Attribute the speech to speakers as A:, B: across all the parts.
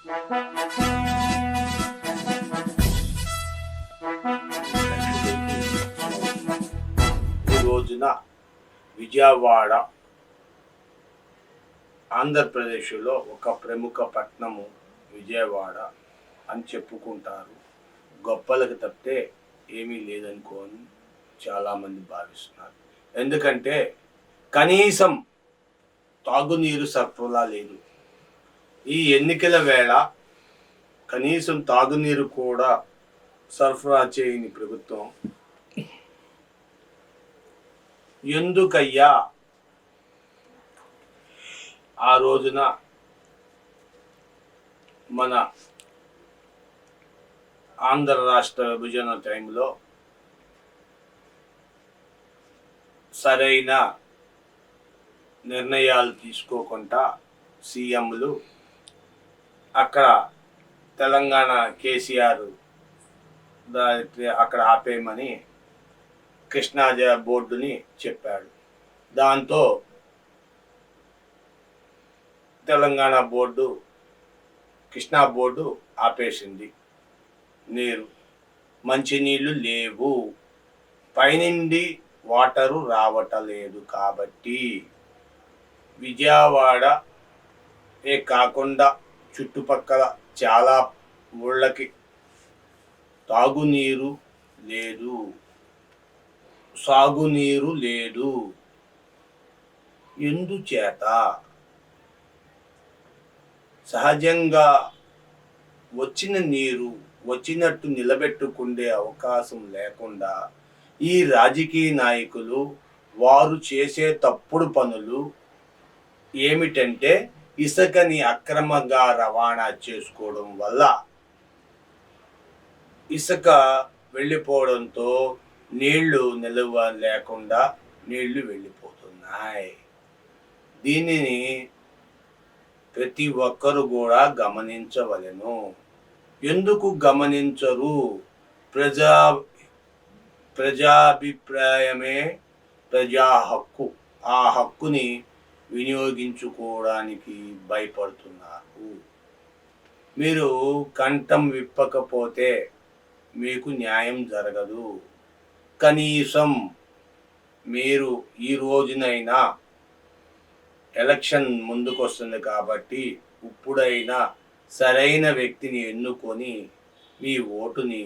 A: ఈ రోజున విజయవాడ ఆంధ్రప్రదేశ్లో ఒక ప్రముఖ పట్టణము విజయవాడ అని చెప్పుకుంటారు. గొప్పలకు తప్పితే ఏమీ లేదనుకోని చాలామంది భావిస్తున్నారు. ఎందుకంటే కనీసం తాగునీరు సరఫరా లేదు. ఈ ఎన్నికల వేళ కనీసం తాగునీరు కూడా సరఫరా చేయని ప్రభుత్వం ఎందుకయ్యా ఆ రోజున మన ఆంధ్ర రాష్ట్ర విభజన టైంలో సరైన నిర్ణయాలు తీసుకోకుండా సీఎంలు అక్కడ తెలంగాణ కేసీఆర్ అక్కడ ఆపేయమని కృష్ణా బోర్డుని చెప్పాడు. దాంతో తెలంగాణ బోర్డు కృష్ణా బోర్డు ఆపేసింది. మంచినీళ్ళు లేవు, పైనుండి వాటరు రావటలేదు. కాబట్టి విజయవాడే కాకుండా చుట్టుపక్కల చాలా ఊళ్ళకి తాగునీరు లేదు, సాగునీరు లేదు. ఎందుచేత? సహజంగా వచ్చిన నీరు వచ్చినట్టు నిలబెట్టుకునే అవకాశం లేకుండా ఈ రాజకీయ నాయకులు వారు చేసే తప్పుడు పనులు ఏమిటంటే ఇసుకని అక్రమంగా రవాణా చేసుకోవడం వల్ల ఇసుక వెళ్ళిపోవడంతో నీళ్లు నిలువ లేకుండా నీళ్లు వెళ్ళిపోతున్నాయి. దీనిని ప్రతి ఒక్కరు కూడా గమనించవలెను. ఎందుకు గమనించరు? ప్రజాభిప్రాయమే ప్రజా హక్కు. ఆ హక్కుని వినియోగించుకోవడానికి భయపడుతున్నారు. మీరు కంఠం విప్పకపోతే మీకు న్యాయం జరగదు. కనీసం మీరు ఈ రోజునైనా ఎలక్షన్ ముందుకు వస్తుంది కాబట్టి ఇప్పుడైనా సరైన వ్యక్తిని ఎన్నుకొని మీ ఓటుని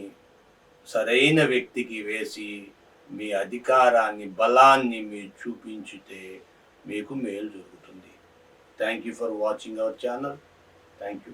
A: సరైన వ్యక్తికి వేసి మీ అధికారాన్ని బలాన్ని మీరు చూపించితే మీకు మేలు జరుగుతుంది. Thank you for watching our channel. Thank you.